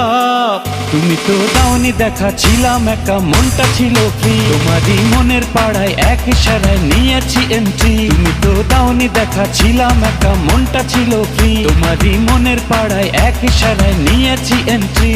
সব। তুমি তো দাওনি দেখা, ছিলাম একা, মনটা ছিল ফ্রি। তোমারই মনের পাড়ায় এক ইশারায় নিয়েছি এন্ট্রি। তুমি তো দাওনি দেখা, ছিলাম একা, মনটা ছিল ফ্রি। তোমারই মনের পাড়ায় এক ইশারায় নিয়েছি এন্ট্রি।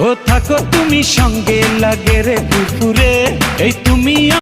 ও থাকো তুমি সঙ্গে, লাগে রে দুপুরে, এই তুমি